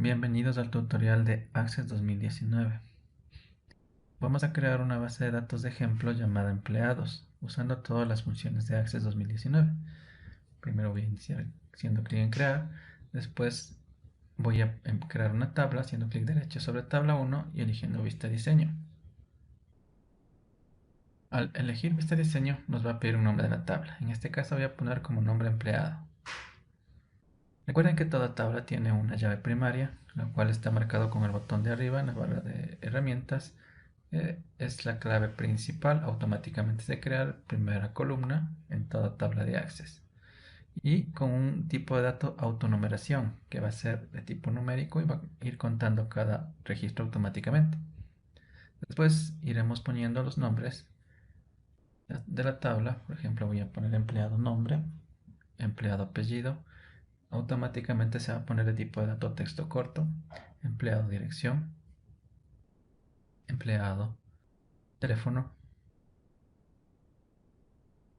Bienvenidos al tutorial de Access 2019. Vamos a crear una base de datos de ejemplo llamada empleados, usando todas las funciones de Access 2019. Primero voy a iniciar haciendo clic en crear, después voy a crear una tabla haciendo clic derecho sobre tabla 1 y eligiendo vista diseño. Al elegir vista diseño nos va a pedir un nombre de la tabla. En este caso voy a poner como nombre empleado. Recuerden que toda tabla tiene una llave primaria, la cual está marcado con el botón de arriba en la barra de herramientas. Es la clave principal, automáticamente se crea primera columna en toda tabla de Access. Y con un tipo de dato autonumeración, que va a ser de tipo numérico y va a ir contando cada registro automáticamente. Después iremos poniendo los nombres de la tabla. Por ejemplo, voy a poner empleado nombre, empleado apellido. Automáticamente se va a poner el tipo de dato texto corto, empleado dirección, empleado teléfono,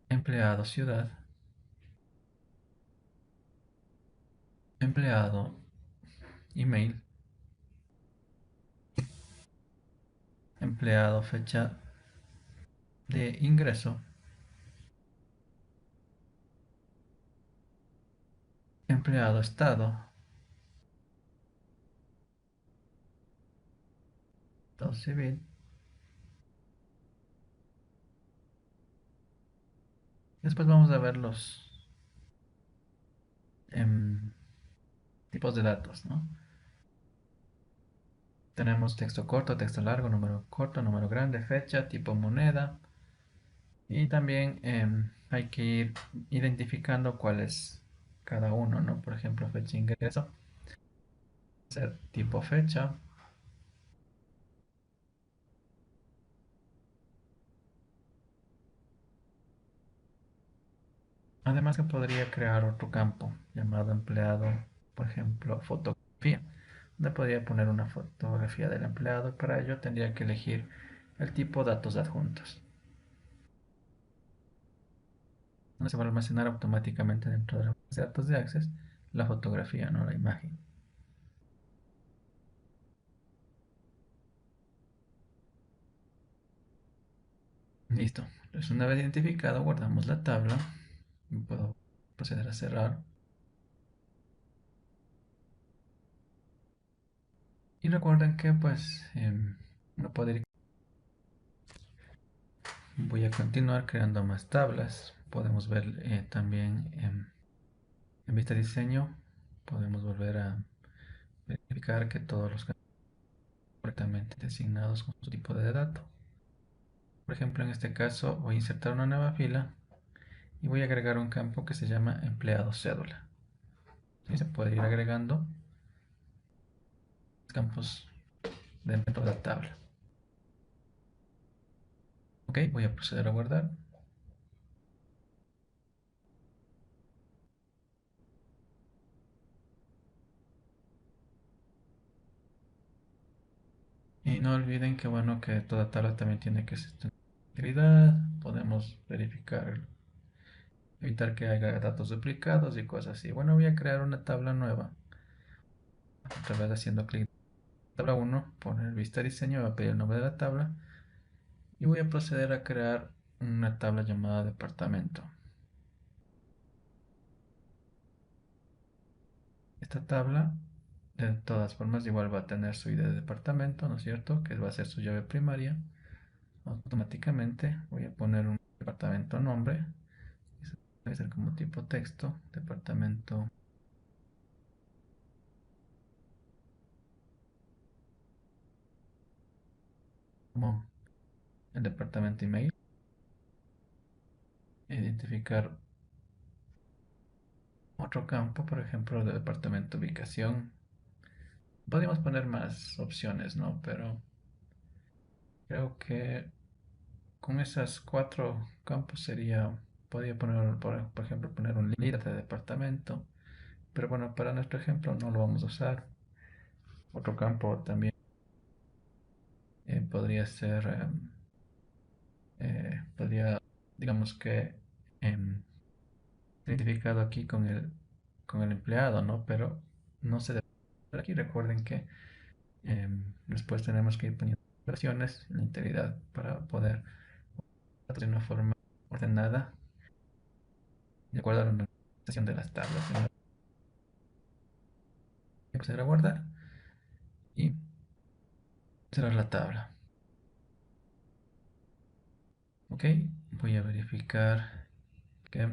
empleado ciudad, empleado email, empleado fecha de ingreso, empleado estado, estado civil. Después vamos a ver los tipos de datos, ¿no? Tenemos texto corto, texto largo, número corto, número grande, fecha, tipo moneda. Y también hay que ir identificando cuál es cada uno, ¿no? Por ejemplo, fecha de ingreso, ser tipo fecha. Además que podría crear otro campo llamado empleado, por ejemplo, fotografía, donde podría poner una fotografía del empleado. Para ello tendría que elegir el tipo datos adjuntos, donde se va a almacenar automáticamente dentro de la base de datos de Access la fotografía, no la imagen. Listo. Entonces, una vez identificado, guardamos la tabla. Puedo proceder a cerrar. Y recuerden que pues no puedo ir. Voy a continuar creando más tablas. Podemos ver también en vista de diseño. Podemos volver a verificar que todos los campos están correctamente designados con su tipo de dato. Por ejemplo, en este caso voy a insertar una nueva fila y voy a agregar un campo que se llama empleado cédula. Y se puede ir agregando campos dentro de la tabla. Ok, voy a proceder a guardar. Y no olviden que bueno que toda tabla también tiene que ser integridad. Podemos verificar, evitar que haya datos duplicados y cosas así. Bueno, voy a crear una tabla nueva. Otra vez haciendo clic en tabla 1, poner vista diseño, va a pedir el nombre de la tabla. Y voy a proceder a crear una tabla llamada departamento. Esta tabla, de todas formas, igual va a tener su ID de departamento, ¿no es cierto? Que va a ser su llave primaria. Automáticamente voy a poner un departamento nombre. Debe ser como tipo texto, departamento. Como el departamento email. Identificar otro campo, por ejemplo, de departamento ubicación. Podríamos poner más opciones, ¿no? Pero creo que con esas cuatro campos podría poner, por ejemplo, poner un líder de departamento. Pero bueno, para nuestro ejemplo no lo vamos a usar. Otro campo también podría ser, podría, digamos que, em, identificado aquí con el empleado, ¿no? Pero no se debe. Pero aquí recuerden que después tenemos que ir poniendo operaciones en la integridad para poder de una forma ordenada de acuerdo a la organización de las tablas. Voy a empezar a guardar y cerrar la tabla. Ok, voy a verificar que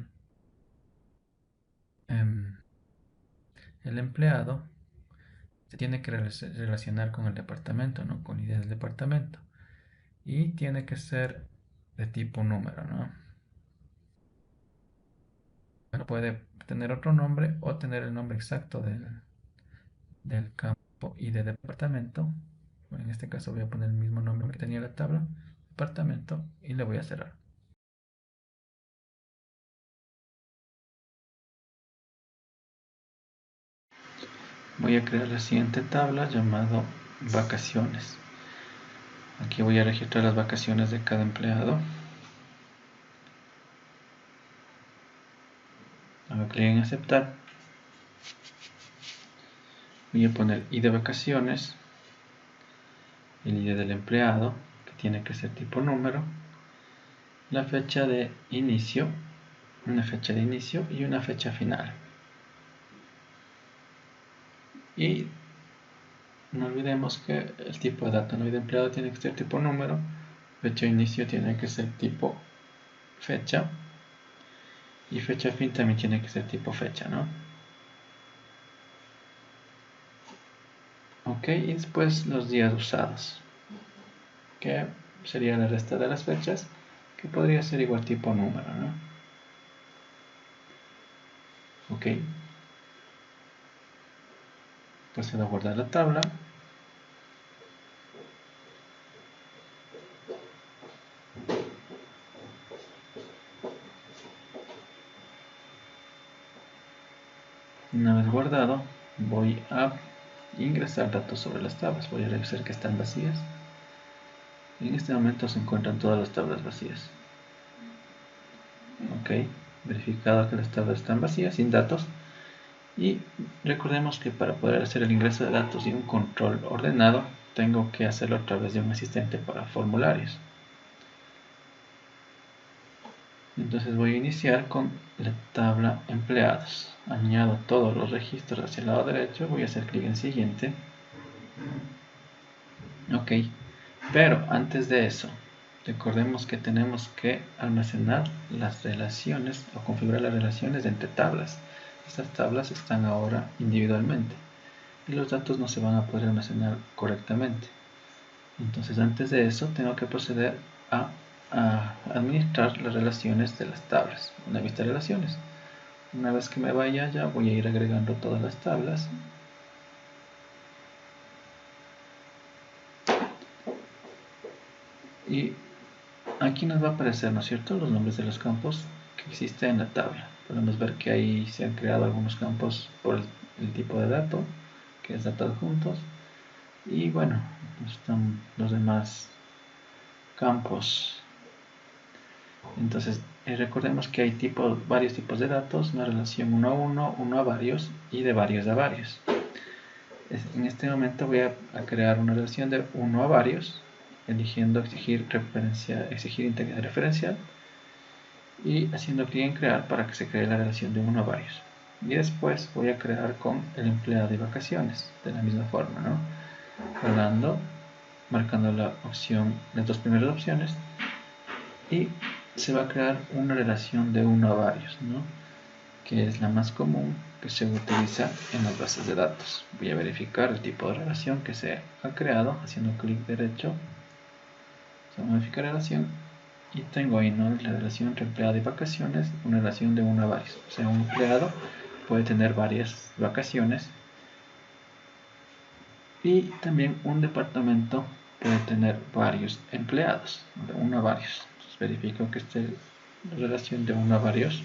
el empleado se tiene que relacionar con el departamento, ¿no? Con la idea del departamento. Y tiene que ser de tipo número, ¿no? Bueno, puede tener otro nombre o tener el nombre exacto del campo y de departamento. Bueno, en este caso voy a poner el mismo nombre que tenía la tabla, departamento, y le voy a cerrar. Voy a crear la siguiente tabla llamado vacaciones. Aquí voy a registrar las vacaciones de cada empleado. Hago clic en aceptar. Voy a poner ID de vacaciones, el ID del empleado, que tiene que ser tipo número, la fecha de inicio, una fecha de inicio y una fecha final. Y no olvidemos que el tipo de dato, ¿no? ID de empleado tiene que ser tipo número, fecha de inicio tiene que ser tipo fecha y fecha fin también tiene que ser tipo fecha, ¿no? Ok, y después los días usados, que sería la resta de las fechas, que podría ser igual tipo número, ¿no? Ok, procedo a guardar la tabla. Una vez guardado, voy a ingresar datos sobre las tablas. Voy a revisar que están vacías. En este momento se encuentran todas las tablas vacías. Ok, verificado que las tablas están vacías, sin datos. Y recordemos que para poder hacer el ingreso de datos y un control ordenado, tengo que hacerlo a través de un asistente para formularios. Entonces voy a iniciar con la tabla empleados. Añado todos los registros hacia el lado derecho. Voy a hacer clic en siguiente. Ok, pero antes de eso, recordemos que tenemos que almacenar las relaciones o configurar las relaciones entre tablas. Estas tablas están ahora individualmente y los datos no se van a poder almacenar correctamente. Entonces antes de eso tengo que proceder a administrar las relaciones de las tablas. Una vista de relaciones. Una vez que me vaya allá voy a ir agregando todas las tablas. Y aquí nos va a aparecer, ¿no es cierto?, los nombres de los campos que existen en la tabla. Podemos ver que ahí se han creado algunos campos por el tipo de dato, que es datos adjuntos. Y bueno, están los demás campos. Entonces, recordemos que hay varios tipos de datos, una relación uno a uno, uno a varios y de varios a varios. En este momento voy a crear una relación de uno a varios, eligiendo exigir integridad referencial y haciendo clic en crear para que se cree la relación de uno a varios. Y después voy a crear con el empleado de vacaciones, de la misma forma, ¿no? Marcando las dos primeras opciones, y se va a crear una relación de uno a varios, ¿no? Que es la más común que se utiliza en las bases de datos. Voy a verificar el tipo de relación que se ha creado haciendo clic derecho, modificar relación, y tengo ahí, ¿no?, la relación entre empleado y vacaciones, una relación de uno a varios. O sea, un empleado puede tener varias vacaciones y también un departamento puede tener varios empleados, de uno a varios. Entonces verifico que esté la relación de uno a varios.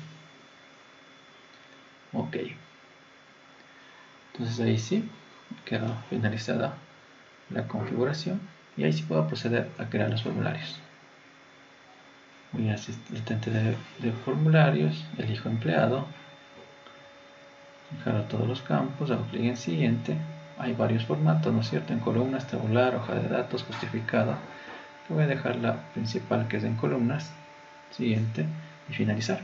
Ok, entonces ahí sí quedó finalizada la configuración y ahí sí puedo proceder a crear los formularios. Voy a asistente de formularios, elijo empleado, jalo todos los campos, hago clic en siguiente, hay varios formatos, ¿no es cierto? En columnas, tabular, hoja de datos, justificado. Voy a dejar la principal, que es en columnas, siguiente, y finalizar.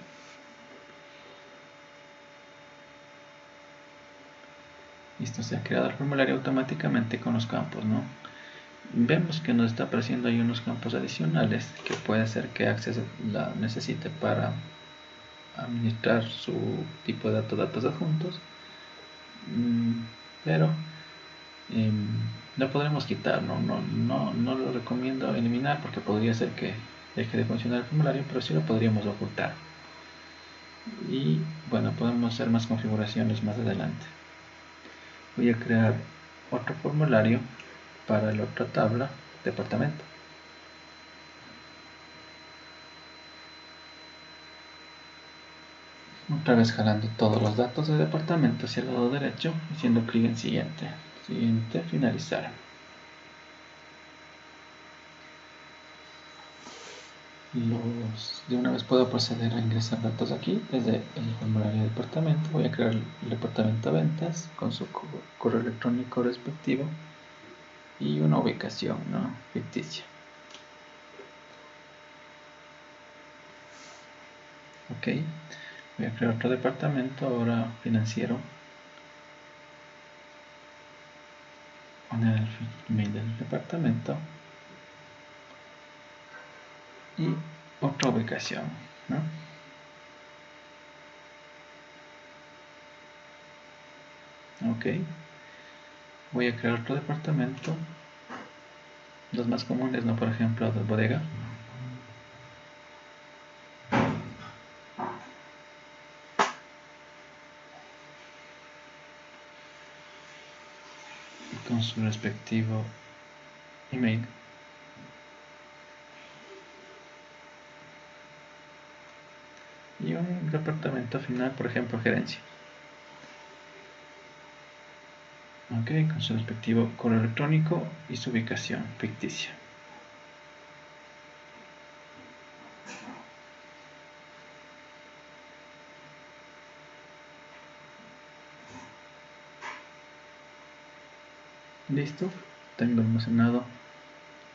Listo, se ha creado el formulario automáticamente con los campos, ¿no? Vemos que nos está apareciendo ahí unos campos adicionales que puede ser que Access la necesite para administrar su tipo de datos adjuntos, pero lo podremos quitar. No lo recomiendo eliminar porque podría ser que deje de funcionar el formulario, pero sí lo podríamos ocultar. Y bueno, podemos hacer más configuraciones más adelante. Voy a crear otro formulario para la otra tabla, departamento. Otra vez jalando todos los datos de departamento hacia el lado derecho, haciendo clic en siguiente. Siguiente, finalizar. De una vez puedo proceder a ingresar datos aquí desde el formulario de departamento. Voy a crear el departamento ventas con su correo electrónico respectivo y una ubicación, ¿no?, ficticia. Ok, voy a crear otro departamento ahora financiero. Poner el email del departamento y otra ubicación, ¿no? Ok, voy a crear otro departamento, los más comunes, ¿no? Por ejemplo, de bodega. Con su respectivo email. Y un departamento final, por ejemplo, gerencia. Ok, con su respectivo correo electrónico y su ubicación ficticia. Listo, tengo almacenado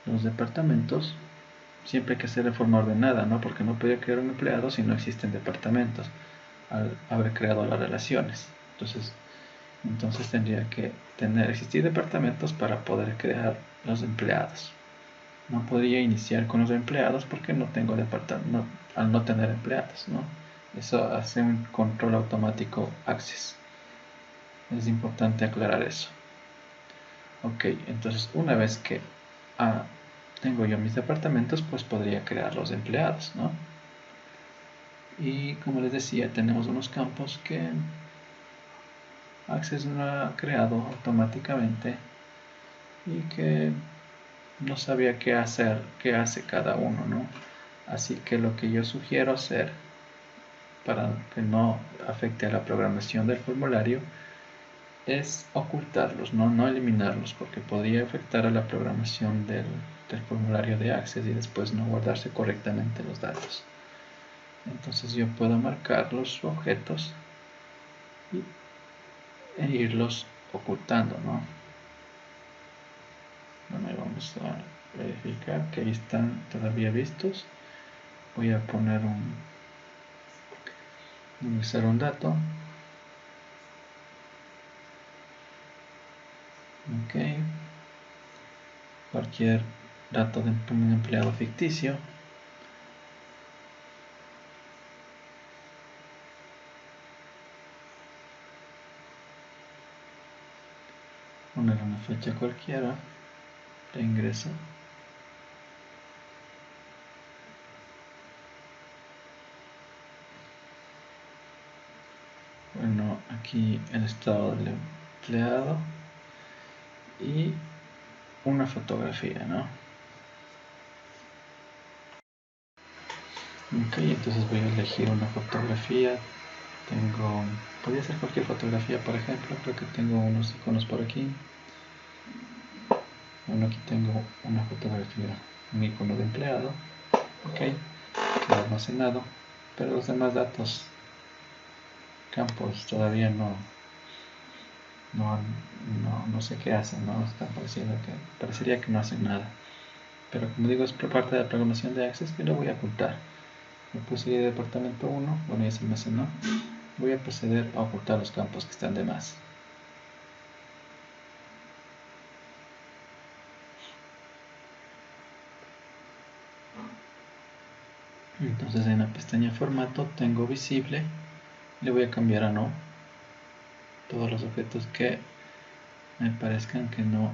los departamentos. Siempre hay que hacer de forma ordenada, ¿no? Porque no podría crear un empleado si no existen departamentos, al haber creado las relaciones. Entonces tendría que existir departamentos para poder crear los empleados. No podría iniciar con los empleados porque no tengo departamento, al no tener empleados, ¿no? Eso hace un control automático Access. Es importante aclarar eso. Ok, entonces una vez que tengo yo mis departamentos, pues podría crear los empleados, ¿no? Y como les decía, tenemos unos campos que Access no ha creado automáticamente y que no sabía qué hacer, qué hace cada uno, ¿no? Así que lo que yo sugiero hacer para que no afecte a la programación del formulario es ocultarlos, no eliminarlos, porque podría afectar a la programación del formulario de Access y después no guardarse correctamente los datos. Entonces yo puedo marcar los objetos e irlos ocultando, ¿no? Bueno, vamos a verificar que ahí están todavía vistos. Voy a poner ingresar un dato. Ok, cualquier dato de un empleado ficticio. Poner una fecha cualquiera de ingreso. Bueno, aquí el estado del empleado y una fotografía, ¿no? Ok, entonces voy a elegir una fotografía. Podría ser cualquier fotografía, por ejemplo. Creo que tengo unos iconos por aquí. Bueno, aquí tengo una fotografía, un icono de empleado. Ok, queda almacenado, pero los demás datos, campos, todavía no no sé qué hacen, ¿no? Parecería que no hacen nada. Pero como digo, es por parte de la programación de Access que lo voy a ocultar. Me puse de departamento 1, bueno, ya se almacenó. Voy a proceder a ocultar los campos que están de más. Entonces en la pestaña formato tengo visible, le voy a cambiar a no. Todos los objetos que me parezcan que no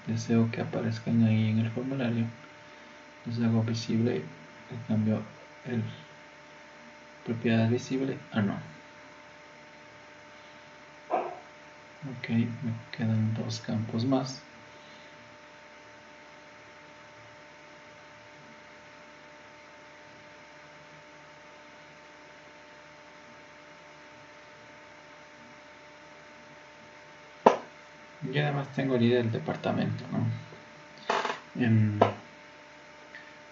deseo que aparezcan ahí en el formulario, les hago visible, le cambio el propiedad visible a no. Ok, me quedan dos campos más. Y además tengo el ID del departamento, ¿no?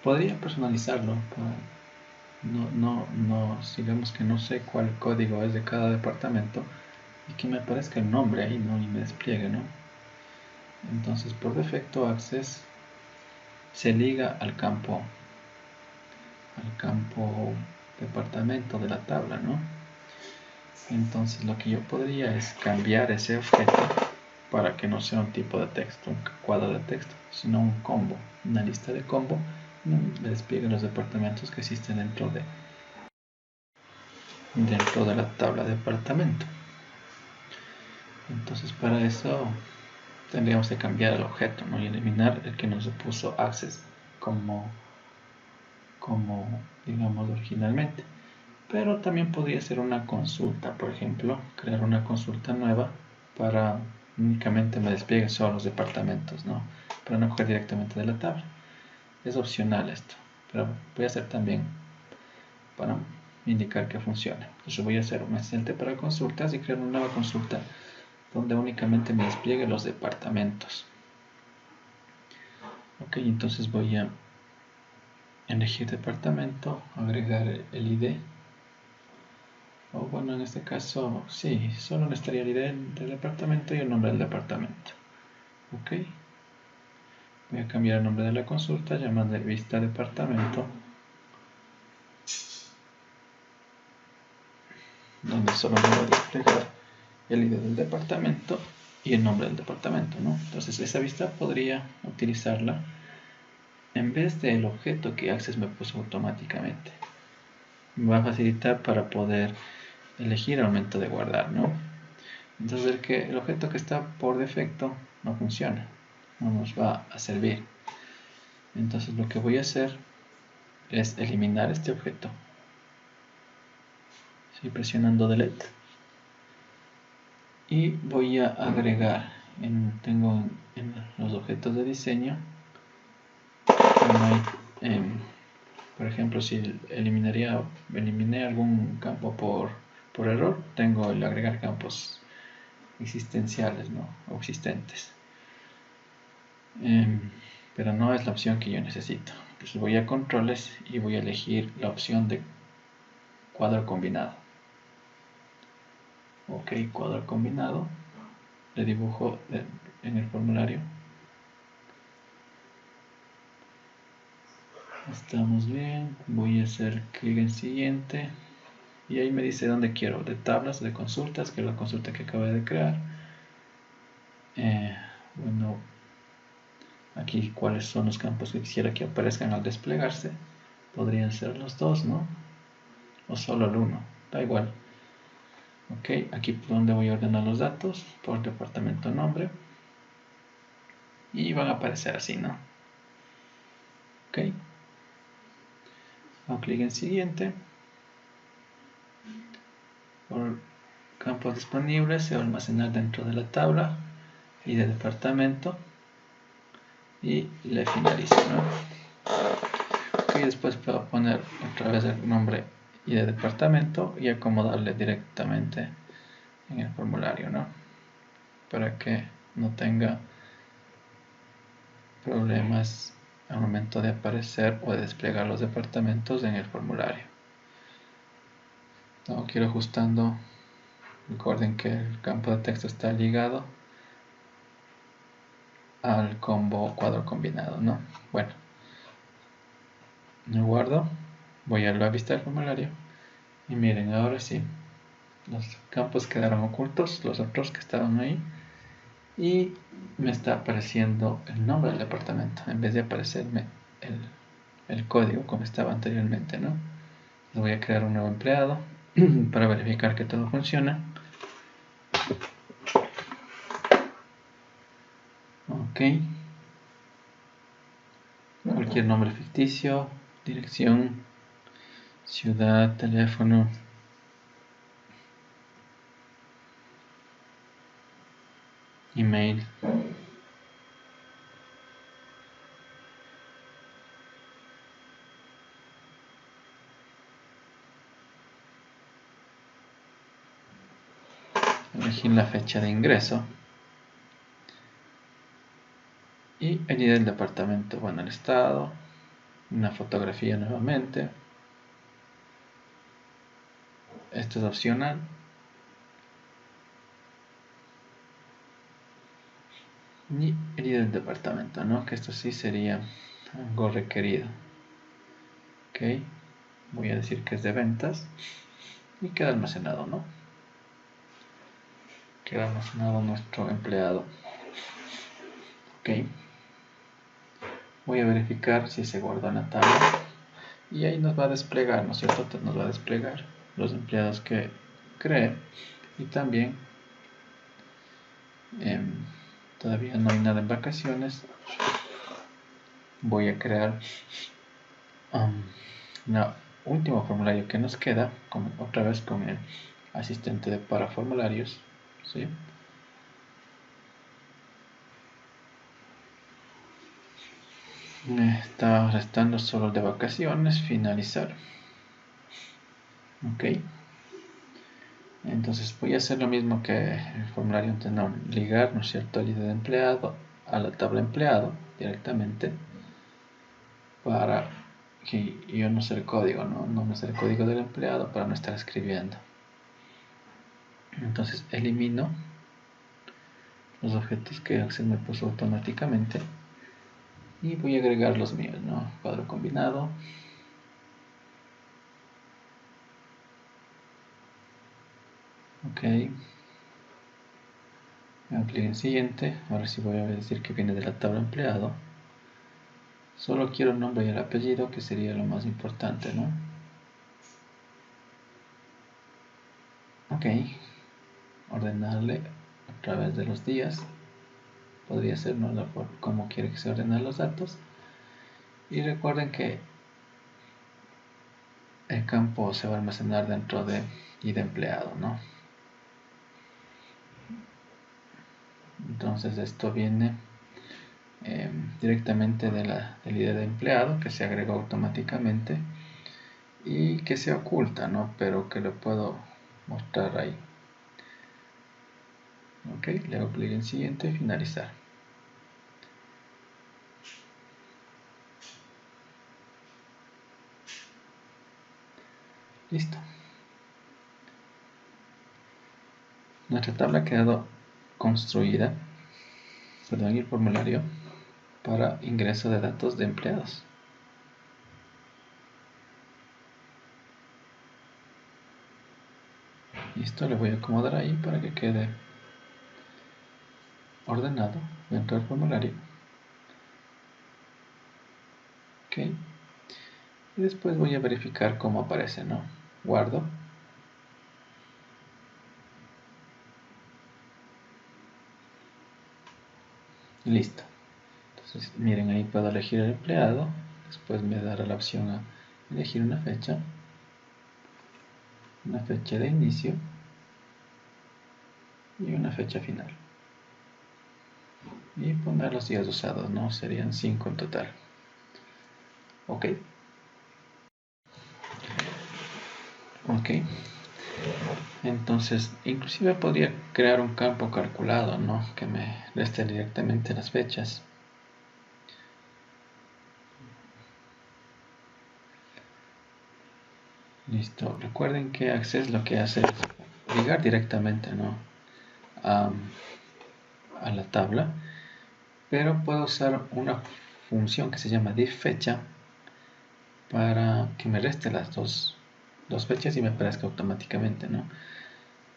Podría personalizarlo. Digamos que no sé cuál código es de cada departamento y que me aparezca el nombre ahí, ¿no? Y me despliegue, ¿no? Entonces por defecto Access se liga al campo departamento de la tabla, ¿no? Entonces lo que yo podría es cambiar ese objeto para que no sea un tipo de texto, un cuadro de texto, sino un combo, una lista de combo, me despliegue los departamentos que existen dentro de la tabla de departamento. Entonces para eso tendríamos que cambiar el objeto, ¿no? Y eliminar el que nos puso access como digamos originalmente. Pero también podría ser una consulta, por ejemplo, crear una consulta nueva para únicamente me despliegue solo los departamentos, ¿no? Para no coger directamente de la tabla. Es opcional esto, pero voy a hacer también para indicar que funciona. Entonces voy a hacer un asistente para consultas y crear una nueva consulta donde únicamente me despliegue los departamentos. Ok, entonces voy a elegir departamento, agregar el ID. O bueno, en este caso, sí, solo necesitaría el ID del departamento y el nombre del departamento. Ok. Voy a cambiar el nombre de la consulta, llamarle vista departamento, donde solo me voy a desplegar el ID del departamento y el nombre del departamento, ¿no? Entonces esa vista podría utilizarla en vez del objeto que Access me puso automáticamente. Me va a facilitar para poder elegir el momento de guardar, ¿no? Entonces el objeto que está por defecto no funciona, no nos va a servir. Entonces lo que voy a hacer es eliminar este objeto. Estoy presionando delete y voy a agregar tengo en los objetos de diseño, por ejemplo, si eliminé algún campo por error, tengo el agregar campos existenciales, ¿no? O existentes, pero no es la opción que yo necesito. Pues voy a controles y voy a elegir la opción de cuadro combinado. Ok, cuadro combinado, le dibujo en el formulario. Estamos bien, voy a hacer clic en siguiente y ahí me dice dónde quiero, de tablas, de consultas, que es la consulta que acabo de crear. Bueno, aquí cuáles son los campos que quisiera que aparezcan al desplegarse. Podrían ser los dos, ¿no? O solo el uno, da igual. Ok, aquí por donde voy a ordenar los datos, por departamento nombre. Y van a aparecer así, ¿no? Ok. Hago clic en siguiente. Por campos disponibles se va a almacenar dentro de la tabla y de departamento. Y le finalizo, ¿no? Ok, después puedo poner otra vez el nombre y de departamento y acomodarle directamente en el formulario, ¿no? Para que no tenga problemas al momento de aparecer o de desplegar los departamentos en el formulario. Tengo que ir ajustando Recuerden que el campo de texto está ligado al combo cuadro combinado, ¿no? Bueno, me guardo, voy a la vista del formulario y miren, ahora sí, los campos quedaron ocultos, los otros que estaban ahí, y me está apareciendo el nombre del departamento en vez de aparecerme el código como estaba anteriormente, ¿no? Voy a crear un nuevo empleado para verificar que todo funciona. Ok, cualquier nombre ficticio, dirección, ciudad, teléfono, email. Elegir la fecha de ingreso y el ID del departamento, bueno, el estado, una fotografía nuevamente. Esto es opcional. Y el ID del departamento, ¿no? Que esto sí sería algo requerido. Ok, voy a decir que es de ventas y queda almacenado, ¿no? Queda almacenado nuestro empleado. Ok, voy a verificar si se guardó en la tabla y ahí nos va a desplegar, ¿no es cierto? Nos va a desplegar los empleados que cree y también todavía no hay nada en vacaciones. Voy a crear un último formulario que nos queda, otra vez con el asistente de para formularios, ¿sí? Me está restando solo el de vacaciones, finalizar. Ok, entonces voy a hacer lo mismo que el formulario anterior, ligar, ¿no es cierto?, el ID de empleado a la tabla empleado directamente para que yo no sé el código, no me sé el código del empleado para no estar escribiendo. Entonces elimino los objetos que Access me puso automáticamente y voy a agregar los míos, ¿no? Cuadro combinado. Ok, hago clic en siguiente. Ahora sí voy a decir que viene de la tabla empleado. Solo quiero el nombre y el apellido, que sería lo más importante, ¿no? Ok, ordenarle a través de los días. Podría ser, ¿no?, como quiere que se ordenen los datos. Y recuerden que el campo se va a almacenar dentro de ID empleado, ¿no? Entonces esto viene directamente del ID de empleado, que se agregó automáticamente y que se oculta, ¿no? Pero que lo puedo mostrar ahí. Ok, le hago clic en siguiente y finalizar. Listo. Nuestra tabla ha quedado construida, perdón, el formulario para ingreso de datos de empleados. Listo, le voy a acomodar ahí para que quede ordenado dentro del formulario. Ok, y después voy a verificar cómo aparece, ¿no? Guardo. Listo. Entonces, miren, ahí puedo elegir el empleado. Después me dará la opción a elegir una fecha de inicio y una fecha final. Y poner los días usados, ¿no? Serían 5 en total. Ok. Ok. Entonces, inclusive podría crear un campo calculado, ¿no?, que me reste directamente las fechas. Listo. Recuerden que Access lo que hace es ligar directamente, ¿no?, a la tabla, pero puedo usar una función que se llama difffecha para que me reste las dos fechas y me aparezca automáticamente, ¿no?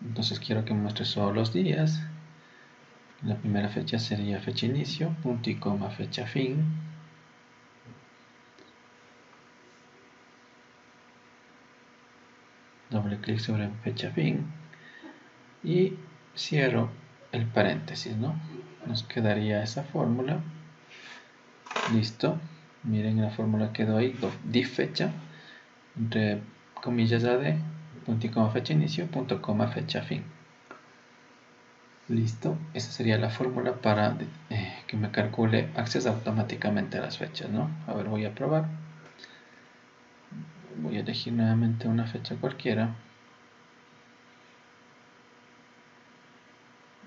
Entonces quiero que me muestre solo los días. La primera fecha sería fecha inicio, punto y coma, fecha fin. Doble clic sobre fecha fin y cierro el paréntesis, ¿no? Nos quedaría esa fórmula. Listo. Miren, la fórmula quedó ahí, difffecha, entre comillas AD, punto y coma fecha inicio, punto coma fecha fin. Listo. Esa sería la fórmula para que me calcule access automáticamente a las fechas, ¿no? A ver, voy a probar. Voy a elegir nuevamente una fecha cualquiera.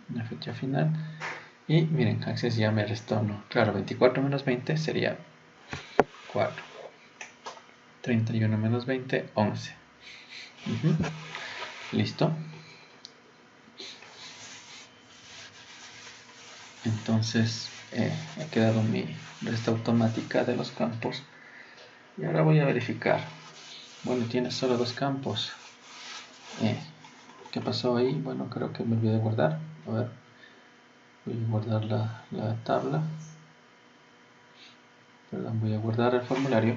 Una fecha final. Y miren, access ya me restó, ¿no? Claro, 24 menos 20 sería 4. 31 menos 20, 11. Listo. Entonces ha quedado mi resta automática de los campos. Y ahora voy a verificar. Bueno, tiene solo 2 campos. ¿Qué pasó ahí? Bueno, creo que me olvidé de guardar. A ver, voy a guardar la tabla. Perdón, voy a guardar el formulario.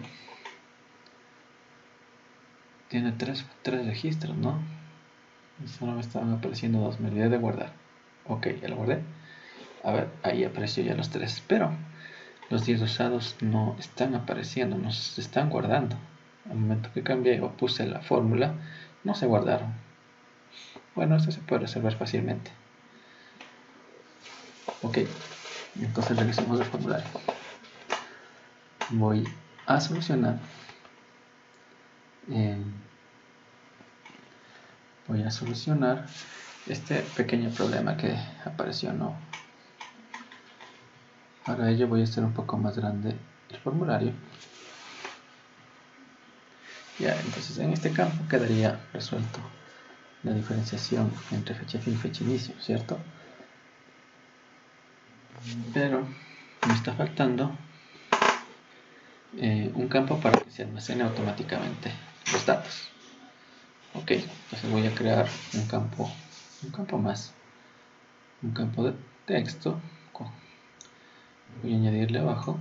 Tiene 3 registros, ¿no? Y solo me estaban apareciendo 2. Me olvidé de guardar. Ok, ya lo guardé. A ver, ahí apareció ya los 3. Pero los 10 usados no están apareciendo, no se están guardando. Al momento que cambié o puse la fórmula, no se guardaron. Bueno, esto se puede resolver fácilmente. Ok, entonces regresemos al formulario. Voy a solucionar. Voy a solucionar este pequeño problema que apareció, ¿no? Para ello voy a hacer un poco más grande el formulario. Ya, entonces en este campo quedaría resuelto la diferenciación entre fecha fin y fecha inicio, ¿cierto? Pero me está faltando un campo para que se almacene automáticamente los datos. Ok, entonces voy a crear un campo más, un campo de texto. Voy a añadirle abajo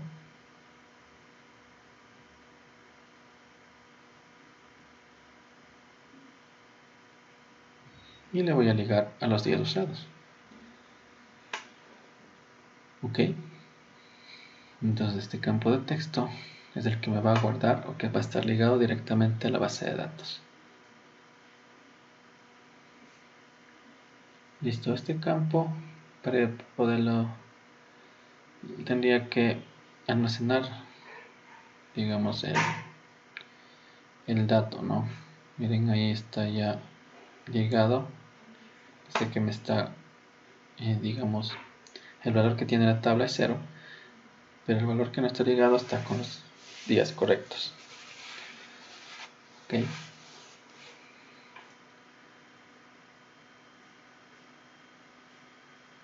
y le voy a ligar a los días usados. Ok, entonces este campo de texto es el que me va a guardar o que va a estar ligado directamente a la base de datos. Listo, este campo para poderlo tendría que almacenar, digamos, el dato, ¿no? Miren, ahí está ya ligado. Sé que me está, digamos, el valor que tiene la tabla es 0, pero el valor que no está ligado está con los días correctos. Ok.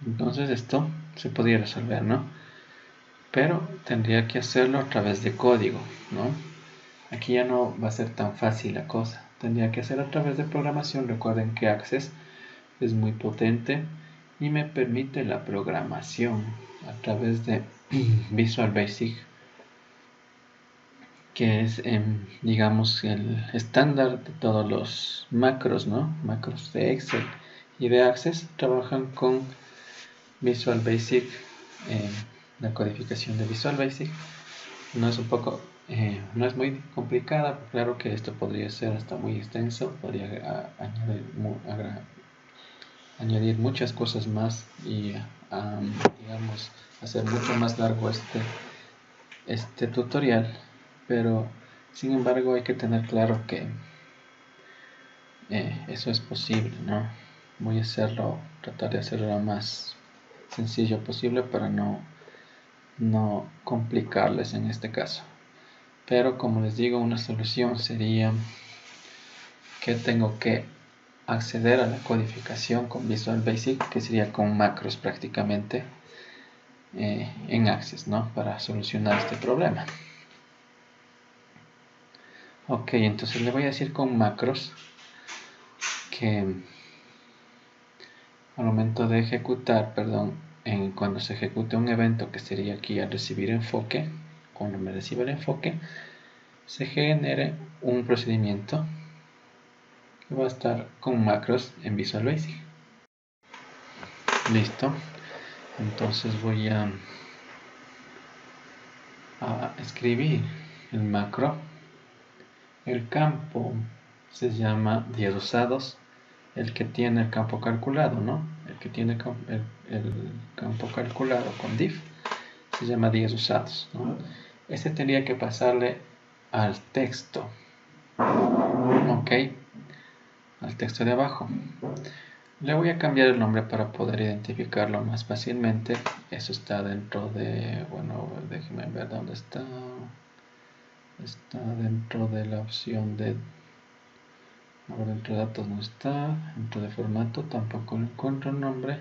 Entonces esto se podría resolver, ¿no? Pero tendría que hacerlo a través de código, ¿no? Aquí ya no va a ser tan fácil la cosa. Tendría que hacerlo a través de programación. Recuerden que Access es muy potente y me permite la programación a través de Visual Basic, que es, digamos, el estándar de todos los macros, ¿no? Macros de Excel y de Access trabajan con Visual Basic. La codificación de Visual Basic no es no es muy complicada. Claro que esto podría ser hasta muy extenso, podría añadir muchas cosas más y digamos, hacer mucho más largo este tutorial, pero sin embargo hay que tener claro que eso es posible, ¿no? Voy a tratar de hacerlo lo más sencillo posible para no complicarles en este caso. Pero como les digo, una solución sería que tengo que acceder a la codificación con Visual Basic, que sería con macros prácticamente en Access, ¿no? Para solucionar este problema. Ok, entonces le voy a decir con macros que al momento de ejecutar, cuando se ejecute un evento que sería aquí al recibir enfoque, cuando me reciba el enfoque, se genere un procedimiento que va a estar con macros en Visual Basic. Listo. Entonces voy a escribir el macro. El campo se llama días usados, el que tiene el campo calculado, ¿no? El que tiene el campo calculado con div se llama días usados, ¿no? Este tendría que pasarle al texto, ok, al texto de abajo. Le voy a cambiar el nombre para poder identificarlo más fácilmente. Eso está dentro de, bueno, déjenme ver dónde está. Está dentro de la opción de, ahora dentro de datos no está, dentro de formato tampoco encuentro el nombre.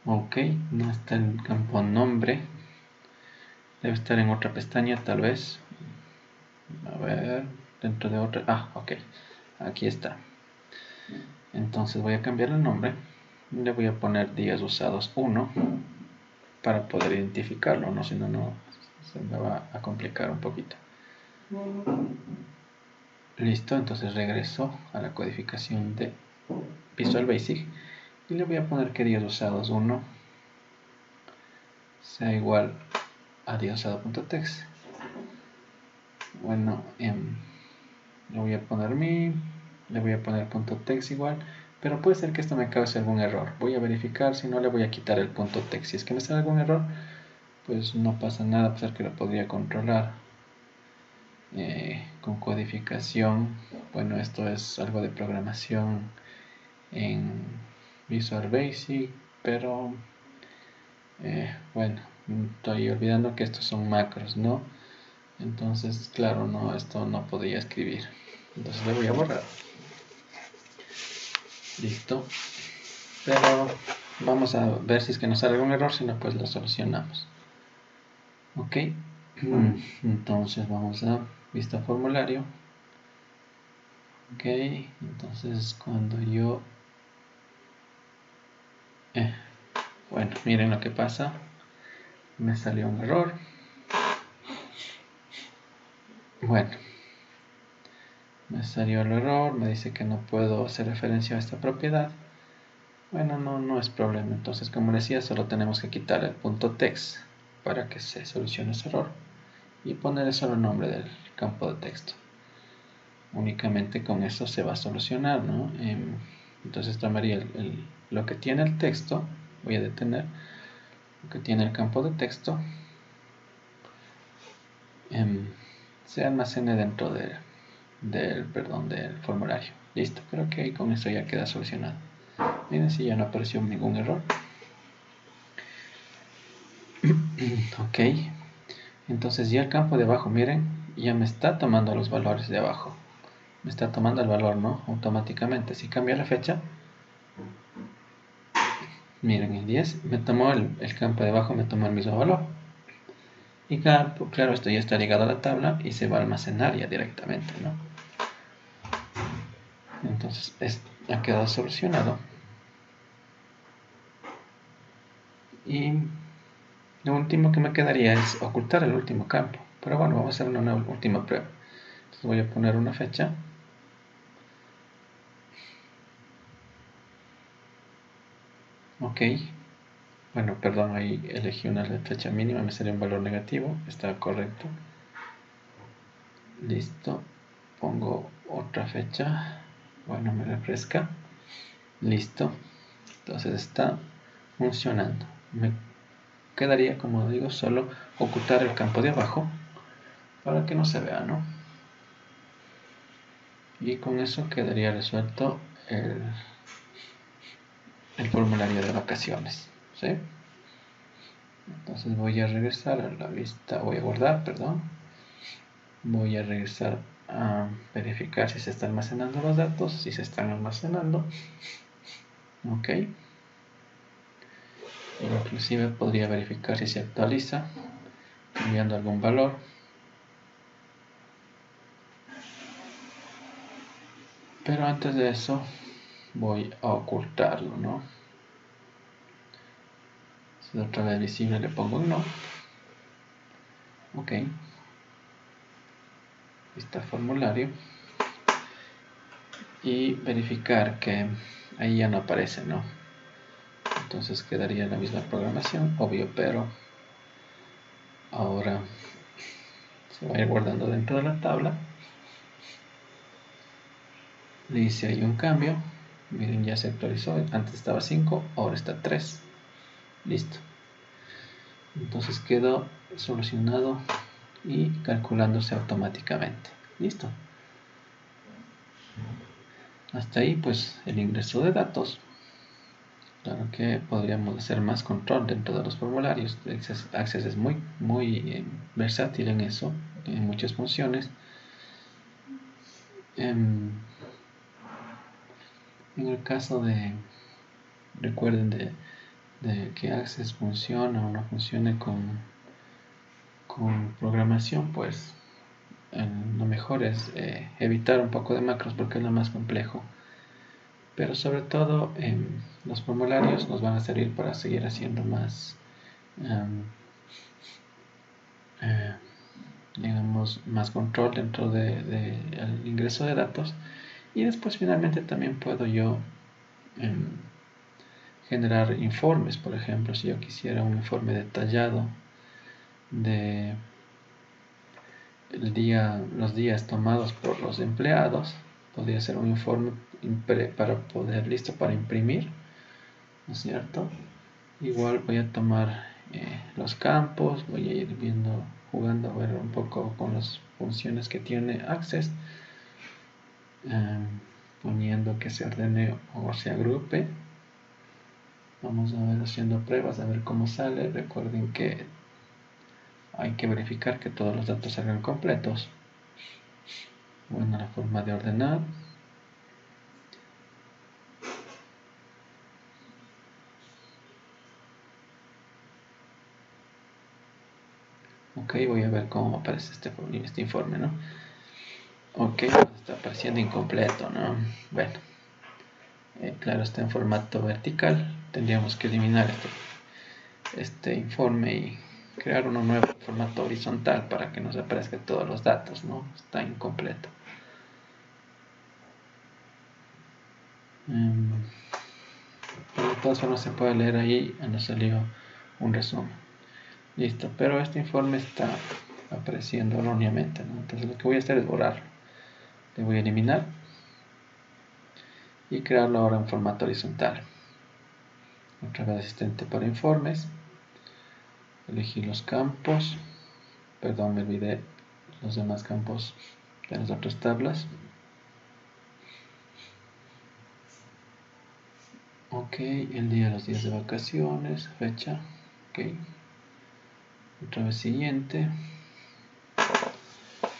Ok, no está en el campo nombre. Debe estar en otra pestaña tal vez. A ver, dentro de otra, ok, aquí está. Entonces voy a cambiar el nombre. Le voy a poner días usados 1 para poder identificarlo, ¿no? Si no, no se me va a complicar un poquito. Listo, entonces regreso a la codificación de Visual Basic y le voy a poner que días usados 1 sea igual a días usado.text. Bueno, le voy a poner le voy a poner .text igual, pero puede ser que esto me cause algún error. Voy a verificar, si no le voy a quitar el .text. Si es que me sale algún error, pues no pasa nada, pues que lo podría controlar con codificación. Bueno, esto es algo de programación en Visual Basic, pero bueno, estoy olvidando que estos son macros, ¿no? Entonces, claro, no, esto no podría escribir. Entonces le voy a borrar. Listo. Pero vamos a ver si es que nos sale algún error, si no, pues lo solucionamos. Ok. Entonces vamos a vista formulario. Ok. Entonces cuando yo... bueno, miren lo que pasa. Me salió un error. Bueno. Me salió el error, me dice que no puedo hacer referencia a esta propiedad. Bueno, no es problema. Entonces, como decía, solo tenemos que quitar el .text para que se solucione ese error y poner solo el nombre del campo de texto. Únicamente con eso se va a solucionar, ¿no? Entonces tomaría lo que tiene el texto, voy a detener, lo que tiene el campo de texto, se almacene dentro del formulario. Listo, creo que con eso ya queda solucionado. Miren si ya no apareció ningún error. Ok, entonces ya el campo de abajo, miren, ya me está tomando los valores de abajo. Me está tomando el valor, ¿no? Automáticamente. Si cambio la fecha, miren, el 10 me tomó el campo de abajo, me tomó el mismo valor. Y claro, esto ya está ligado a la tabla y se va a almacenar ya directamente, ¿no? Entonces ha quedado solucionado. Y lo último que me quedaría es ocultar el último campo. Pero bueno, vamos a hacer una última prueba. Entonces voy a poner una fecha. Ok. Bueno, perdón, ahí elegí una fecha mínima, me salió un valor negativo. Está correcto. Listo. Pongo otra fecha. Bueno, me refresca. Listo. Entonces está funcionando. Me quedaría, como digo, solo ocultar el campo de abajo para que no se vea, ¿no? Y con eso quedaría resuelto el formulario de vacaciones, ¿sí? Entonces voy a regresar a la vista, voy a guardar, perdón. Voy a regresar verificar si se están almacenando los datos, si se están almacenando. Ok. Inclusive podría verificar si se actualiza, cambiando algún valor. Pero antes de eso voy a ocultarlo, ¿no? Si otra vez visible le pongo un no. Ok. Está formulario. Y verificar que ahí ya no aparece, ¿no? Entonces quedaría la misma programación, obvio, pero ahora se va a ir guardando dentro de la tabla. Le hice ahí un cambio. Miren, ya se actualizó. Antes estaba 5, ahora está 3. Listo. Entonces quedó solucionado y calculándose automáticamente. Listo. Hasta ahí pues el ingreso de datos. Claro que podríamos hacer más control dentro de los formularios. Access es muy versátil en eso, en muchas funciones. En el caso de, recuerden de que Access funciona o no funcione con programación, pues lo mejor es evitar un poco de macros porque es lo más complejo. Pero sobre todo los formularios nos van a servir para seguir haciendo más, digamos, más control dentro del ingreso de datos. Y después finalmente también puedo yo generar informes. Por ejemplo, si yo quisiera un informe detallado de los días tomados por los empleados, podría ser un informe para poder listo para imprimir, ¿no es cierto? Igual voy a tomar los campos, voy a ir viendo, jugando a ver un poco con las funciones que tiene Access, poniendo que se ordene o se agrupe. Vamos a ver haciendo pruebas a ver cómo sale. Recuerden que hay que verificar que todos los datos salgan completos. Bueno, la forma de ordenar. Ok, voy a ver cómo aparece este informe, ¿no? Ok, está apareciendo incompleto, ¿no? Bueno, claro, está en formato vertical. Tendríamos que eliminar este informe y crear uno nuevo en formato horizontal para que nos aparezcan todos los datos, ¿no? Está incompleto. Pero de todas formas se puede leer ahí, nos salió un resumen. Listo, pero este informe está apareciendo erróneamente, ¿no? Entonces lo que voy a hacer es borrarlo. Le voy a eliminar y crearlo ahora en formato horizontal. Otra vez asistente para informes. Elegir los campos. Perdón, me olvidé los demás campos de las otras tablas. Ok, el día, los días de vacaciones, fecha. Ok. Otra vez siguiente.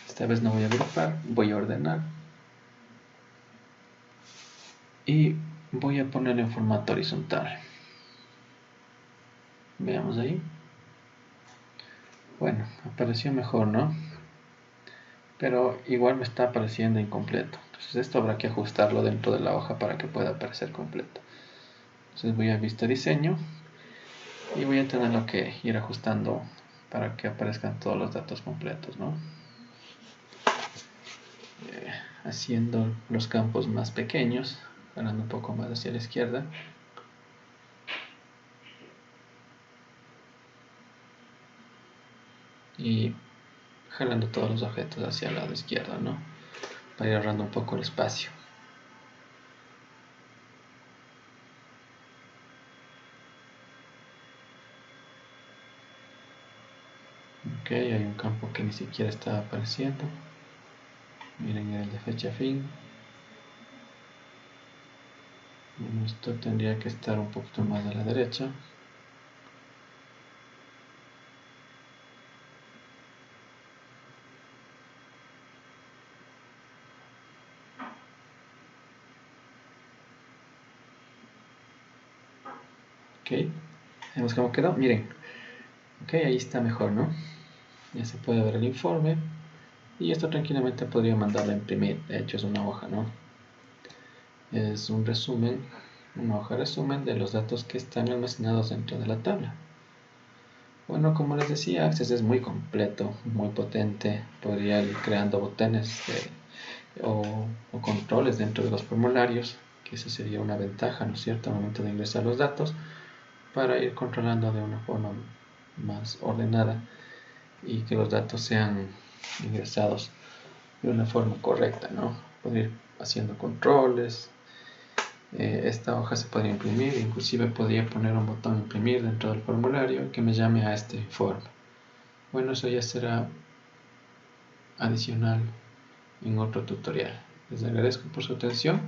Esta vez no voy a agrupar, voy a ordenar. Y voy a ponerlo en formato horizontal. Veamos ahí. Bueno, apareció mejor, ¿no? Pero igual me está apareciendo incompleto. Entonces esto habrá que ajustarlo dentro de la hoja para que pueda aparecer completo. Entonces voy a vista diseño y voy a tenerlo que ir ajustando para que aparezcan todos los datos completos, ¿no? Haciendo los campos más pequeños, jalando un poco más hacia la izquierda. Y jalando todos los objetos hacia el lado izquierdo, ¿no? Para ir ahorrando un poco el espacio. Ok, hay un campo que ni siquiera está apareciendo. Miren el de fecha fin. Esto tendría que estar un poquito más a la derecha. Ok, vemos cómo quedó, miren. Ok, ahí está mejor, ¿no? Ya se puede ver el informe. Y esto tranquilamente podría mandarlo a imprimir. De hecho es una hoja, ¿no? Es un resumen, una hoja resumen de los datos que están almacenados dentro de la tabla. Bueno, como les decía, Access es muy completo, muy potente. Podría ir creando botones o controles dentro de los formularios, que esa sería una ventaja, ¿no es cierto?, al momento de ingresar los datos, para ir controlando de una forma más ordenada y que los datos sean ingresados de una forma correcta, ¿no? Poder ir haciendo controles. Esta hoja se podría imprimir, inclusive podría poner un botón imprimir dentro del formulario que me llame a este informe. Bueno, eso ya será adicional en otro tutorial. Les agradezco por su atención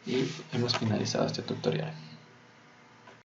y hemos finalizado este tutorial.